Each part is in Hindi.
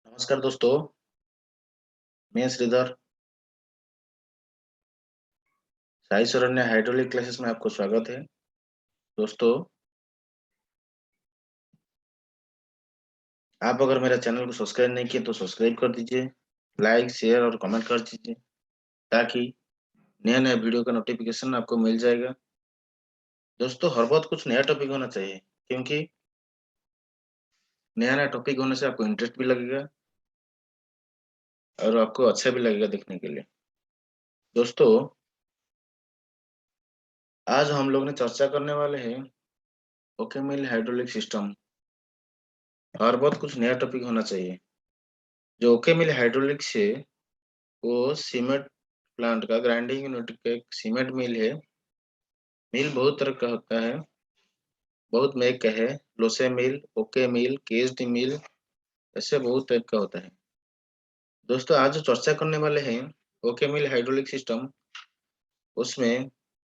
नमस्कार दोस्तों। मैं श्रीधर साई शरण्य हाइड्रोलिक क्लासेस में आपको स्वागत है। दोस्तों, आप अगर मेरा चैनल को सब्सक्राइब नहीं किए तो सब्सक्राइब कर दीजिए, लाइक शेयर और कमेंट कर दीजिए ताकि नया नया वीडियो का नोटिफिकेशन आपको मिल जाएगा। दोस्तों, हर बात कुछ नया टॉपिक होना चाहिए क्योंकि नया नया टॉपिक होने से आपको इंटरेस्ट भी लगेगा और आपको अच्छा भी लगेगा देखने के लिए। दोस्तों, आज हम लोग ने चर्चा करने वाले हैं ओके मिल हाइड्रोलिक सिस्टम। हर बात कुछ नया टॉपिक होना चाहिए। जो ओके मिल हाइड्रोलिक से वो सीमेंट प्लांट का ग्राइंडिंग यूनिट का एक सीमेंट मिल है। मिल बहुत तरह का होता है, बहुत मेक का है। लोसे मिल, ओके मिल, केस्ड मिल, ऐसे बहुत टाइप का होता है। दोस्तों, आज जो चर्चा करने वाले हैं ओके मिल हाइड्रोलिक सिस्टम, उसमें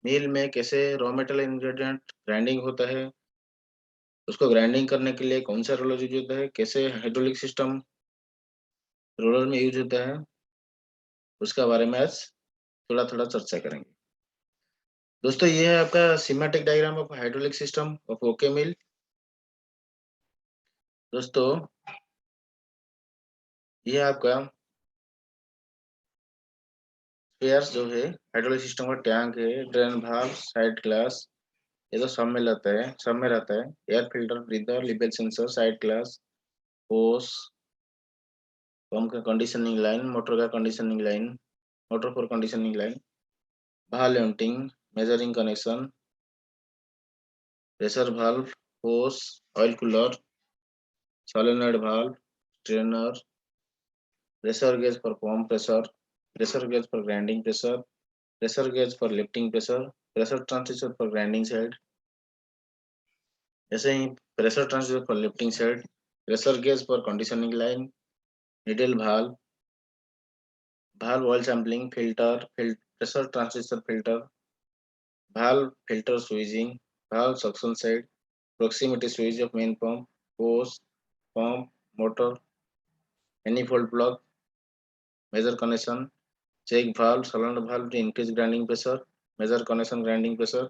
मिल में कैसे रॉ मेटेरियल इंग्रेडिएंट ग्राइंडिंग होता है, उसको ग्राइंडिंग करने के लिए कौन सा रोलर यूज होता है, कैसे हाइड्रोलिक सिस्टम रोलर में यूज होता है, उसका बारे में आज थोड़ा थोड़ा चर्चा करेंगे। दोस्तों, ये है आपका schematic diagram of hydraulic system of okay mill. दोस्तों, ये आपका स्पेयर्स जो है हाइड्रोलिक सिस्टम का टैंक है, ड्रेन भाल्व, साइड ग्लास, ये तो सब में रहता है। एयर फिल्टर, ब्रीदर, लिबल sensor, side glass, hose, pump का कंडीशनिंग लाइन, मोटर का conditioning line, motor for conditioning line, valve venting, measuring connection, pressure valve, hose, oil cooler, solenoid valve, strainer, pressure gauge for pump pressure, pressure gauge for grinding pressure, pressure gauge for lifting pressure, pressure transducer for grinding side, ऐसे ही pressure transducer for lifting side, pressure gauge for conditioning line, needle valve, valve oil sampling, pressure transducer filter, valve filter स्वीजिंग, valve suction side, proximity switch of main pump, hose, pump, motor, manifold plug, measure connection, check valve, cylinder valve to increase grinding pressure, measure connection grinding pressure,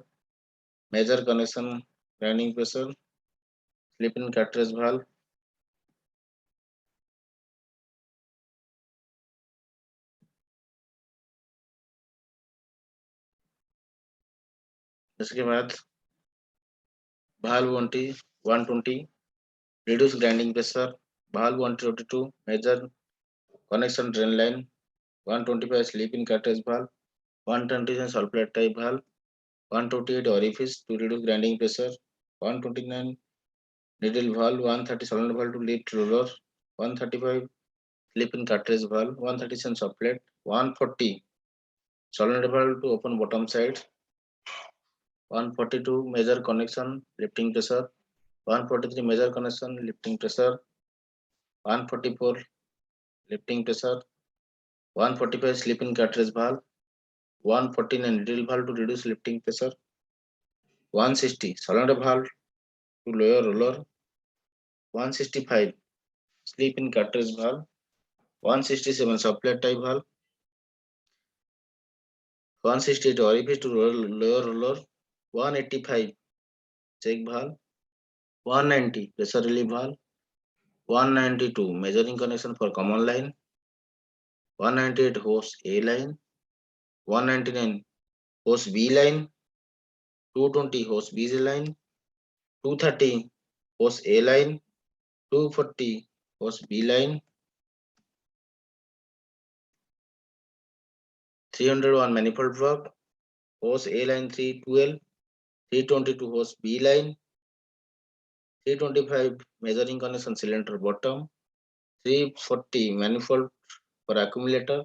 measure connection grinding pressure, slip in cartridge valve। इसके बाद valve 120 reduce grinding pressure, valve 122 measure connection drain line, 125 slip in cartridge valve, 127 sulfate type valve, 128 orifice to reduce grinding pressure, 129 needle valve, 130 cylinder valve to lift roller, 135 slip in cartridge valve, 137 supplet, 140 cylinder valve to open bottom side, 142 measure connection lifting pressure, 143 measure connection lifting pressure, 144 lifting pressure, 145 slip in cartridge valve, 149 needle valve to reduce lifting pressure, 160 cylinder valve to lower roller, 165 slip in cartridge valve, 167 supplet type valve, 168 orifice to lower roller, 185 check valve, 190 pressure relief valve, 192 measuring connection for common line, 198 hose A line, 199 hose B line, 220 hose B line, 230 hose A line, 240 hose B line, 301 manifold plug, hose A line 312, 322 hose B line, 325 measuring connection cylinder bottom, 340 manifold for accumulator,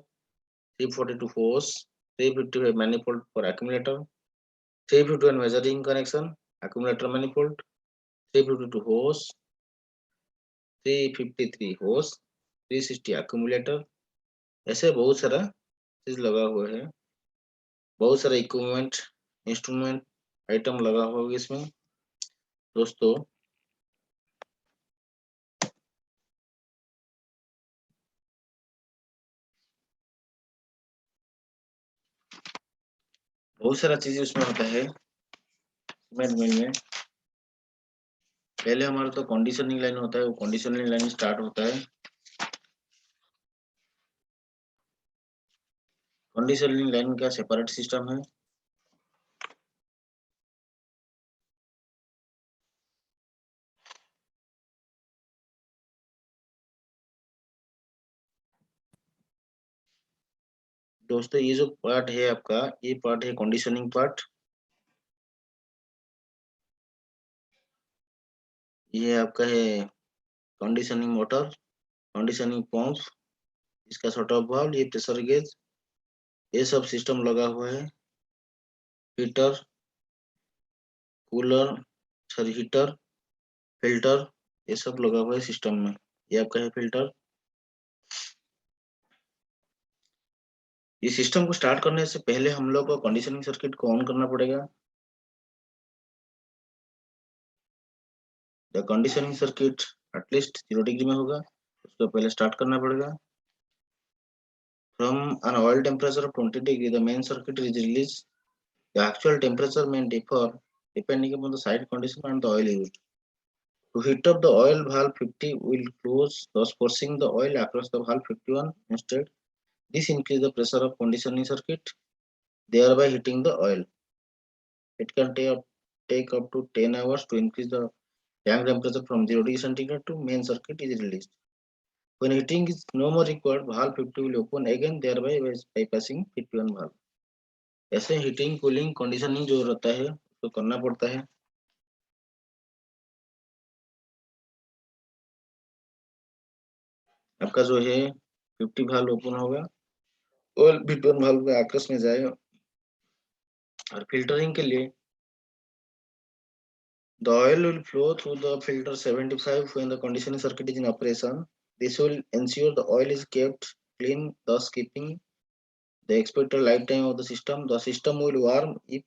342 hose, 355 manifold for accumulator, 351 measuring connection accumulator manifold, 352 hose, 353 hose, 360 accumulator, ऐसे बहुत सारा चीज लगा हुआ है, बहुत सारा इक्विपमेंट, इंस्ट्रूमेंट, आइटम लगा हुआ है इसमें दोस्तों। बहुत सारा चीज उसमें होता है सीमेंट मिल में। पहले हमारा तो कंडीशनिंग लाइन होता है, वो कंडीशनिंग लाइन स्टार्ट होता है। कंडीशनिंग लाइन का सेपरेट सिस्टम है। दोस्तों ये जो पार्ट है आपका, ये पार्ट है कंडीशनिंग पार्ट। ये आपका है कंडीशनिंग मोटर, कंडीशनिंग पंप, इसका शॉर्ट ऑफ वाल्व, ये प्रेशर गेज, ये सब सिस्टम लगा हुआ है। Heater, cooler, sorry heater, filter, ये सब लगा हुआ है सिस्टम में। ये आपका है फिल्टर। ये सिस्टम को स्टार्ट करने से पहले हम लोग को कंडीशनिंग सर्किट को ऑन करना पड़ेगा। The conditioning circuit at least 0 degree में होगा, उसको पहले स्टार्ट करना पड़ेगा। From an oil temperature of 20 degree, the main circuit is released. The actual temperature may differ depending upon the site condition and the oil used. To heat up the oil, valve 50 will close, thus forcing the oil across the valve 51 instead. This increases the pressure of conditioning circuit, thereby heating the oil. It can take up to 10 hours to increase the tank temperature from 0 degree centigrade to main circuit is released. When heating is no more required, valve 50 will open again, thereby bypassing 51 valve. ऐसे हीटिंग कूलिंग कंडीशनिंग जो रहता है उसको करना पड़ता है। आपका जो है 50 वाल्व ओपन होगा, ऑयल 51 वाल्व में आकर्ष में जाएगा। और फिल्टरिंग के लिए the oil will flow through the filter 75 when the conditioning circuit is in operation. This will ensure the oil is kept clean, thus keeping the expected lifetime of the system. The system will warm if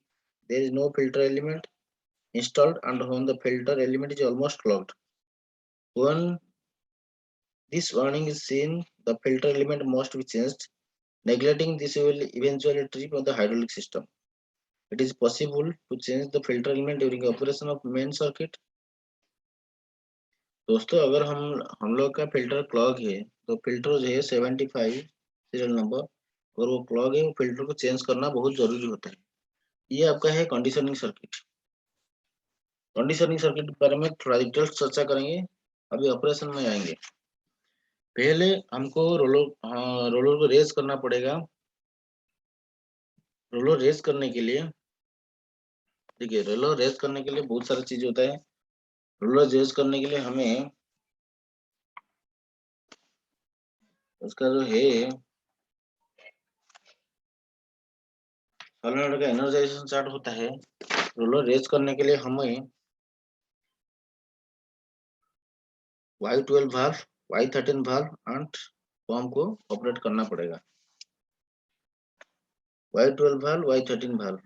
there is no filter element installed and when the filter element is almost clogged. When this warning is seen, the filter element must be changed. Neglecting this will eventually trip on the hydraulic system. It is possible to change the filter element during operation of main circuit. दोस्तों अगर हम लोग का फिल्टर क्लॉग है तो फिल्टर जो है 75 सीरियल नंबर, अगर वो क्लॉग है वो फिल्टर को चेंज करना बहुत जरूरी होता है। ये आपका है कंडीशनिंग सर्किट। कंडीशनिंग सर्किट के बारे में थोड़ा डिटेल्स चर्चा करेंगे, अभी ऑपरेशन में आएंगे। पहले हमको रोलर को रेस करना पड़ेगा। रोलर रेस करने के लिए, देखिए रोलर रेस करने के लिए बहुत सारा चीज होता है। रोलर रेस करने के लिए हमें उसका जो है सोलेनोइड का एनर्जाइजेशन चार्ट होता है। रोलर रेस करने के लिए हमें Y12 valve, Y13 valve and pump को ऑपरेट करना पड़ेगा। Y12 वाल्व, Y13 वाल्व,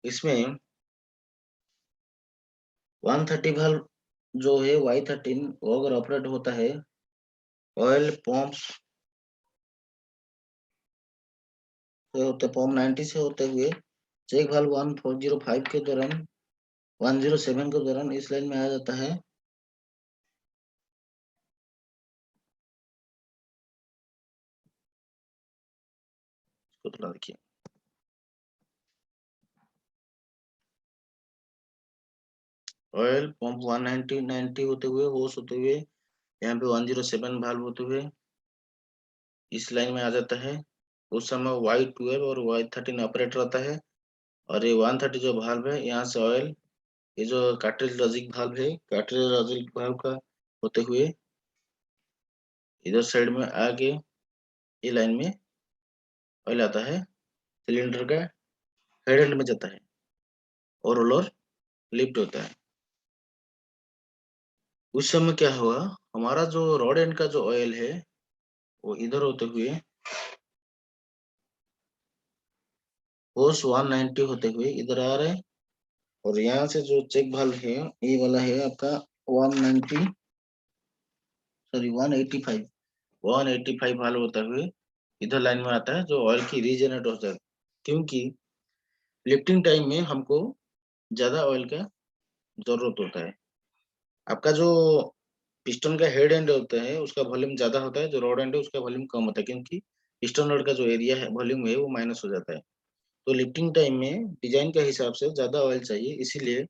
इसमें 130 वाल्व जो है Y13 वो अगर ऑपरेट होता है ऑयल पंप से होते, पंप 90 से होते हुए चेक वाल्व 1405 के दौरान 107 के दौरान इस लाइन में आ जाता है। इसको थोड़ा देखिए, ऑयल पंप 190 होते हुए होश होते हुए यहाँ पे 107 वाल्व होते हुए इस लाइन में आ जाता है। उस समय Y12 और Y13 ऑपरेट रहता है और ये 130 जो वाल्व है यहाँ से ऑयल, ये जो कार्ट्रिज लॉजिक वाल्व है, कार्ट्रिज लॉजिक वाल्व का होते हुए इधर साइड में आके ये लाइन में ऑयल आता है, सिलेंडर का हेड एंड में जाता है और रोलर लिफ्ट होता है। उस समय क्या हुआ, हमारा जो रॉड एंड का जो ऑयल है वो इधर होते हुए होस 190 होते हुए इधर आ रहे हैं, और यहाँ से जो चेक वाल्व है ये वाला है आपका 190, सॉरी 185, 185 वाल्व होते हुए इधर लाइन में आता है, जो ऑयल की रीजनरेट होता है। क्योंकि लिफ्टिंग टाइम में हमको ज्यादा ऑयल का जरूरत होता है। आपका जो पिस्टन का हेड एंड होता है उसका वॉल्यूम ज्यादा होता है, जो रॉड एंड है उसका वॉल्यूम कम होता है, क्योंकि पिस्टन रॉड का जो एरिया है वॉल्यूम है वो माइनस हो जाता है। तो लिफ्टिंग टाइम में डिजाइन के हिसाब से ज्यादा ऑयल चाहिए, इसीलिए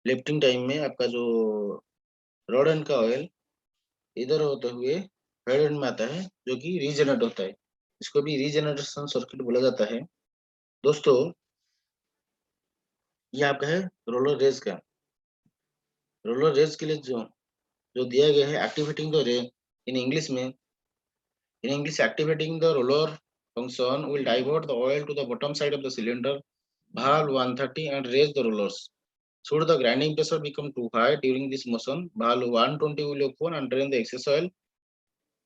लिफ्टिंग टाइम में आपका जो रॉड एंड का ऑयल इधर होते हुए हेड एंड में आता है, जो कि रीजनरेट होता है। इसको भी रीजनरेशन सर्किट बोला जाता है। दोस्तों, ये आपका है रोलर रेस का। रोलर रेस के लिए जो जो दिया गया है एक्टिवेटिंग द रे इन इंग्लिश में, in English, activating the roller function will divert the oil to the bottom side of the cylinder valve 130 and raise the rollers. Should the grinding pressure become too high during this motion, valve 120 will open and drain the excess oil.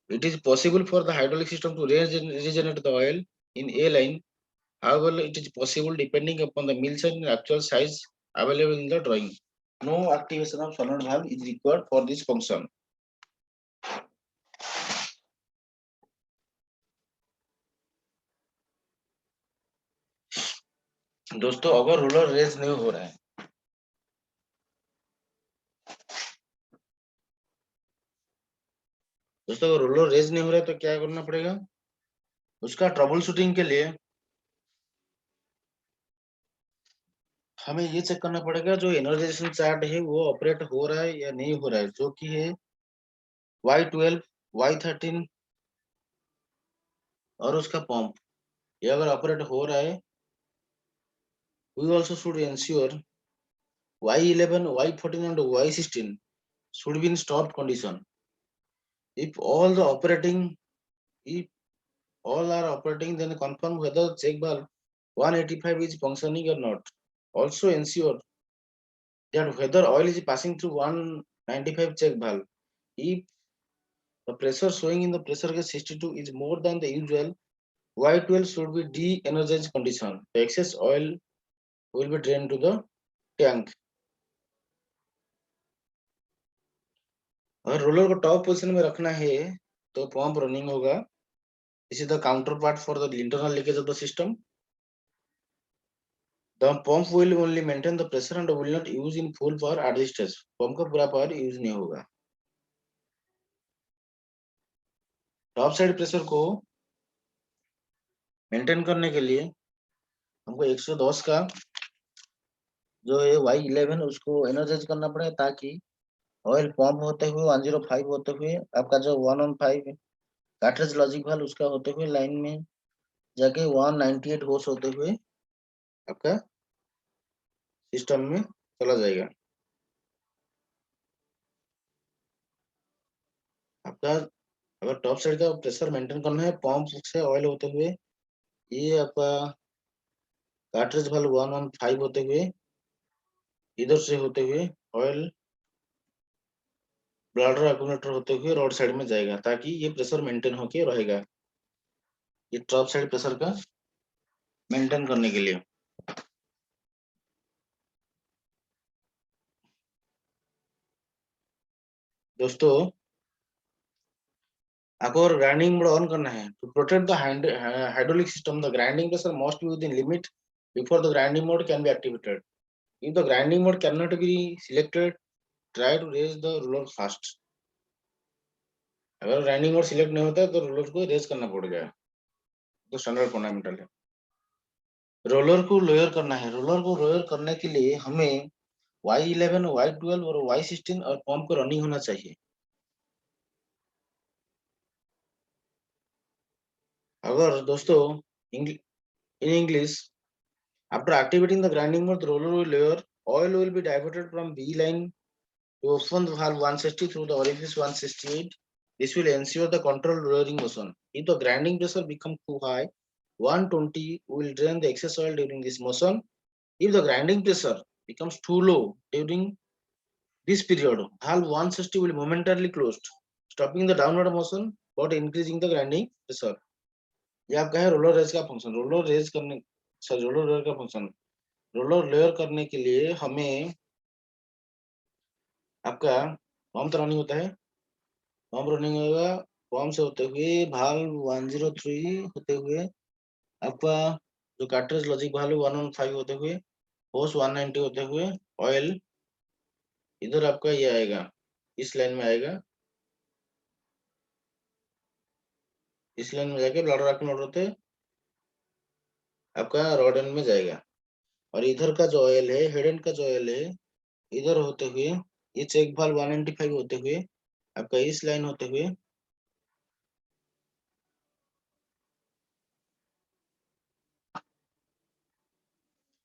It is possible for the hydraulic system to regenerate the oil in a line. However, it is possible depending upon the mill size and actual size available in the drawing. No activation of solenoid valve is required for this function. दोस्तों, अगर रोलर रेस नहीं हो रहा है, दोस्तों अगर रोलर रेज नहीं हो रहा है तो क्या करना पड़ेगा? उसका ट्रबल शूटिंग के लिए हमें ये चेक करना पड़ेगा जो एनर्जाइजेशन चार्ट है वो ऑपरेट हो रहा है या नहीं हो रहा है, जो कि है Y12, Y13 और उसका पंप। ये अगर ऑपरेट हो रहा है, we also should ensure Y11, Y14 and Y16 should be in stopped condition. If all the operating, if all are operating, then confirm whether check valve 185 is functioning or not. Also ensure that whether oil is passing through 195 check valve. If the pressure showing in the pressure gauge 62 is more than the usual, Y12 should be de-energized condition. The excess oil will be drained to the tank. अगर रोलर को टॉप पोजीशन में रखना है तो पंप रनिंग होगा। This is the counterpart for the internal leakage of the system. The pump will only maintain the pressure and will not use in full power at this stage. Pump का पूरा पावर यूज नहीं होगा। टॉप साइड प्रेशर को मेंटेन करने के लिए हमको 110 का जो है Y11 उसको एनर्जाइज करना पड़ेगा, ताकि ऑयल पंप होते हुए 105 होते हुए आपका जो 115 कार्ट्रिज लॉजिक वाल्व उसका होते हुए लाइन में जाके 198 होस होते हुए आपका सिस्टम में चला जाएगा। आपका अगर टॉप साइड का प्रेशर मेंटेन करना है पंप से ऑयल होते हुए, ये आपका कार्ट्रिज वाल्व 115 होते हुए इधर से होते हुए ऑयल ब्लाडर एक्यूमुलेटर होते हुए रोड साइड में जाएगा, ताकि ये प्रेशर मेंटेन होके रहेगा। ये टॉप साइड प्रेशर का मेंटेन करने के लिए। दोस्तों, आपको अगर ग्राइंडिंग मोड ऑन करना है to protect the hydraulic system, the grinding pressure must be within limit before the grinding mode can be activated. If the grinding mode cannot be selected, try to raise the roller fast. अगर ग्राइंडिंग मोड सिलेक्ट नहीं होता है तो रोलर को रेज करना पड़ेगा, तो स्टैंडर्ड फंडामेंटल है। रोलर को लोअर करना है, रोलर को लोअर करने के लिए हमें Y11, Y12 और Y16 और पंप को रनिंग होना चाहिए। अगर दोस्तों in English, after activating the grinding mode, the roller will lower. Oil will be diverted from B line to open the valve 160 through the orifice 168. This will ensure the controlled lowering motion. If the grinding pressure becomes too high, 120 will drain the excess oil during this motion. If the grinding pressure becomes too low during this period, valve 160 will momentarily closed, stopping the downward motion but increasing the grinding pressure. ये आपका है रोलर रेज का फंक्शन। रोलर रेज करने सर रोलर लेयर का फंक्शन, रोलर लेयर करने के लिए हमें आपका पंप रनिंग होता है, पंप रनिंग होगा, पंप से होते हुए वाल्व 103 होते हुए आपका जो कार्ट्रिज लॉजिक वाल्व 115 होते हुए होस 190 होते हुए ऑयल इधर आपका ये आएगा, इस लाइन में आएगा, इस लाइन में जाके ब्लडर एक्यूमुलेटर होते आपका रॉड एंड में जाएगा, और इधर का जो ऑयल है, हेड एंड का जो ऑयल है, इधर होते हुए ये चेक वाल्व 195 होते हुए आपका इस लाइन होते हुए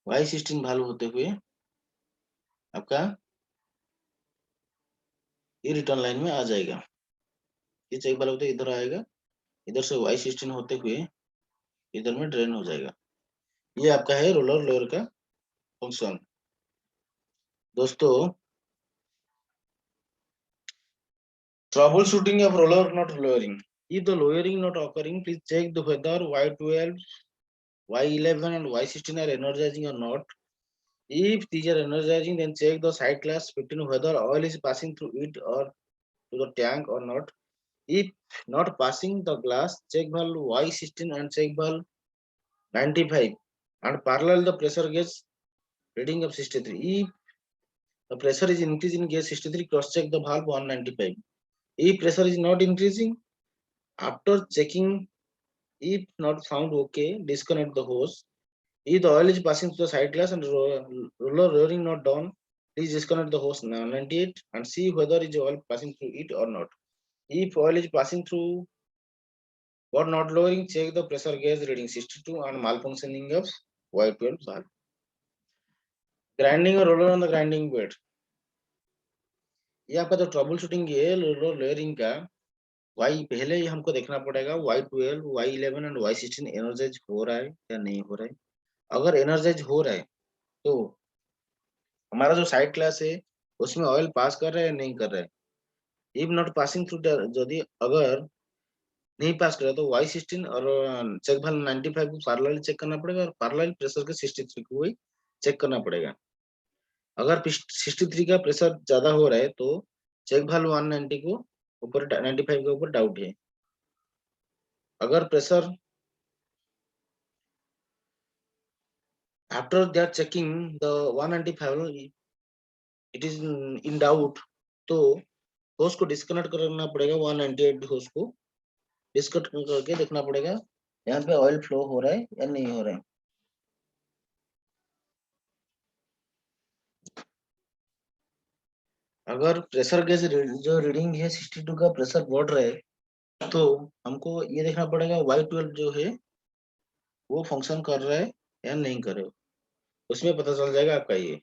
Y16 वाल्व होते हुए आपका ये रिटर्न लाइन में आ जाएगा। ये चेक वाल्व होते इधर आएगा, इधर से Y16 होते हुए इधर में ड्रेन हो जाएगा। ये आपका है रोलर लोअर का फंक्शन। दोस्तों, trouble shooting of roller not lowering. If the lowering not occurring, please check the whether Y12, Y11 and Y16 are energizing or not. If these are energizing, then check the side glass between whether oil is passing through it or to the tank or not. If not passing the glass, check valve Y16 and check valve 95 and parallel the pressure gauge reading of 63. If the pressure is increasing in gauge 63, cross check the valve 195. If pressure is not increasing, after checking, if not found okay, disconnect the hose. If the oil is passing through the side glass and roller roaring not down, please disconnect the hose 98 and see whether is oil passing through it or not. If oil is passing through but not lowering, check the pressure gauge reading 62 and malfunctioning of Y12 valve. Grinding or roller on the grinding bed. ये आपका जो ट्रबल शूटिंग है रोलर लेयरिंग का, वाई पहले ही हमको देखना पड़ेगा Y12, Y11 and Y16 energise हो रहा है या नहीं हो रहा है। अगर एनर्जाइज हो रहा है तो हमारा जो साइड क्लास है उसमें ऑयल पास कर रहा है या नहीं कर रहा है। इफ नॉट पासिंग थ्रू, यदि अगर नहीं पास कर रहा है तो Y16 और चेक वाल्व 95 को पैरेलल चेक करना पड़ेगा और पैरेलल प्रेशर के 63 को भी चेक करना पड़ेगा। अगर 63 का प्रेशर ज्यादा हो रहा है तो चेक वाल्व 190 को ऊपर 95 के ऊपर डाउट है। अगर pressure after they are checking the 195 it is in doubt, तो होस को डिस्कनेक्ट करना पड़ेगा, 198 होस को डिस्कनेक्ट करके देखना पड़ेगा यहाँ पे ऑयल फ्लो हो रहा है या नहीं हो रहा है। अगर प्रेशर गेज जो रीडिंग है 62 का प्रेशर बढ़ रहा है तो हमको ये देखना पड़ेगा Y12 जो है वो फंक्शन कर रहा है या नहीं कर रहा है, उसमें पता चल जाएगा आपका ये।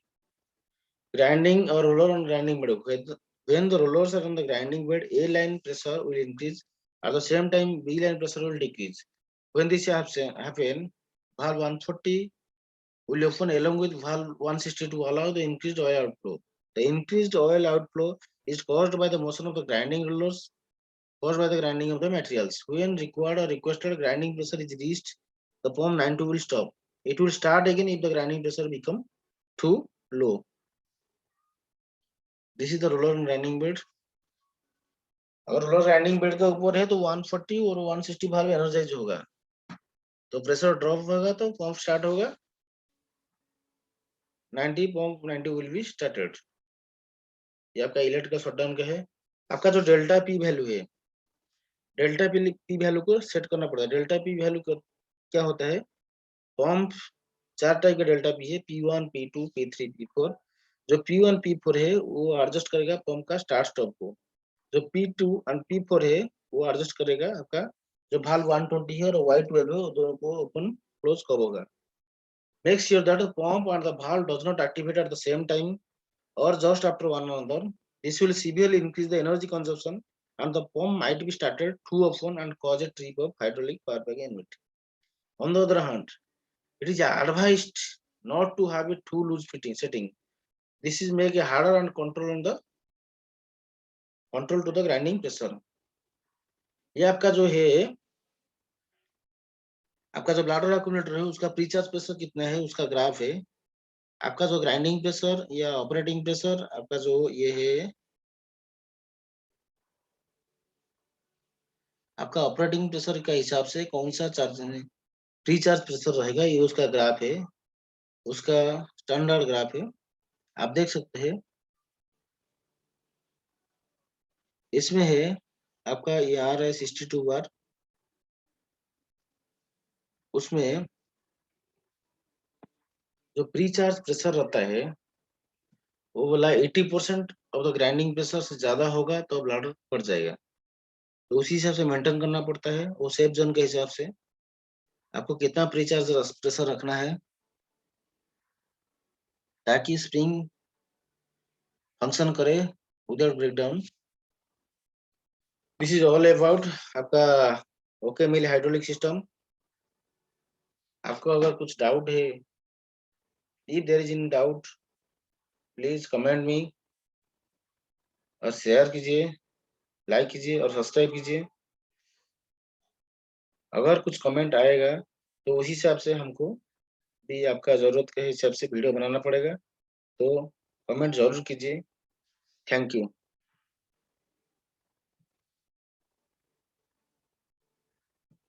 Grinding or roller on grinding bed. When the rollers are on the grinding bed, A line pressure will increase. At the same time, B line pressure will decrease. When this happen, valve 140 will open along with valve 160 to allow the increased oil outflow. The increased oil outflow is caused by the motion of the grinding rollers, caused by the grinding of the materials. When required or requested grinding pressure is reached, the pump 92 will stop. It will start again if the grinding pressure become too low. This is the roller and grinding bed. अगर रोलर ग्राइंडिंग बेड के ऊपर है तो 140 और 160 भाग एनर्जाइज होगा, तो प्रेशर ड्रॉप होगा तो पंप स्टार्ट होगा, 90 पंप 90 विल बी स्टार्टेड। ये आपका इलेक्ट का शटडाउन का है। आपका जो डेल्टा पी वैल्यू है, डेल्टा पी वैल्यू को सेट करना पड़ेगा। डेल्टा पी वैल्यू क्या होता है, पंप 4 टाइप का डेल्टा पी है, P1, P2, P3, P4। जो P1 P4 है वो एडजस्ट करेगा पंप का स्टार्ट स्टॉप को। जो P2 एंड P4 है वो एडजस्ट करेगा आपका जो वाल्व 120 है और Y12 है वो दोनों को ओपन क्लोज कब होगा। Make sure that the pump and the valve does not activate at the same time or just after one another. This will severely increase the energy consumption and the pump might be started too often and cause a trip of hydraulic power pack unit. On the other hand, it is advised not to have a too loose fitting setting. This is make a harder and control to the grinding pressure. ये आपका जो है आपका जो ब्लाडर एक्यूमुलेटर है उसका प्रीचार्ज प्रेशर कितना है उसका ग्राफ है। आपका जो ग्राइंडिंग प्रेशर या ऑपरेटिंग प्रेशर आपका जो ये है, आपका ऑपरेटिंग प्रेशर का हिसाब से कौन-सा चार्ज प्रीचार्ज प्रेशर रहेगा, ये उसका ग्राफ है, उसका स्टैंडर्ड ग्राफ है। आप देख सकते हैं, इसमें है आपका ये आ रहा है 62 बार, उसमें जो प्रीचार्ज प्रेशर रहता है, वो बोला 80% ऑफ द ग्राइंडिंग प्रेशर से ज़्यादा होगा तो ब्लाडर फट जाएगा। तो उसी हिसाब से मेंटेन करना पड़ता है, वो सेफ ज़ोन के हिसाब से, आपको कितना प्रीचार्ज प्रेशर रखना है, ताकि स्प्रिंग फंक्शन करे without breakdown. This is all about आपका ओके मिल हाइड्रोलिक सिस्टम। आपको अगर कुछ डाउट है, if there is any doubt, please comment me और शेयर कीजिए, लाइक कीजिए और सब्सक्राइब कीजिए। अगर कुछ कमेंट आएगा, तो उसी हिसाब से हमको भी आपका ज़रूरत के हिसाब से वीडियो बनाना पड़ेगा, तो कमेंट ज़रूर कीजिए। Thank you.